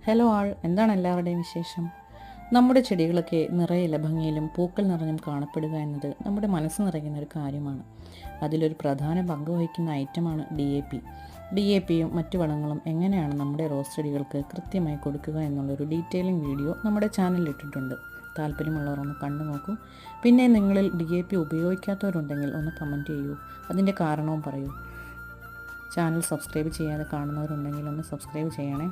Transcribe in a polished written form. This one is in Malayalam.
ഹലോ ആൾ, എന്താണ് എല്ലാവരുടെയും വിശേഷം? നമ്മുടെ ചെടികളൊക്കെ നിറയെ ഭംഗിയിലും പൂക്കൾ നിറഞ്ഞും കാണപ്പെടുക എന്നത് നമ്മുടെ മനസ്സ് നിറയ്ക്കുന്ന ഒരു കാര്യമാണ്. അതിലൊരു പ്രധാന പങ്ക് വഹിക്കുന്ന ഐറ്റമാണ് ഡി എ പിയും മറ്റു വളങ്ങളും എങ്ങനെയാണ് നമ്മുടെ റോസ് ചെടികൾക്ക് കൃത്യമായി കൊടുക്കുക എന്നുള്ളൊരു ഡീറ്റെയിലിംഗ് വീഡിയോ നമ്മുടെ ചാനലിൽ ഇട്ടിട്ടുണ്ട്. താല്പര്യമുള്ളവർ ഒന്ന് കണ്ടു നോക്കൂ. പിന്നെ നിങ്ങളിൽ DAP ഉപയോഗിക്കാത്തവരുണ്ടെങ്കിൽ ഒന്ന് കമൻറ്റ് ചെയ്യൂ, അതിൻ്റെ കാരണവും പറയൂ. ചാനൽ സബ്സ്ക്രൈബ് ചെയ്യാതെ കാണുന്നവരുണ്ടെങ്കിൽ ഒന്ന് സബ്സ്ക്രൈബ് ചെയ്യണേ.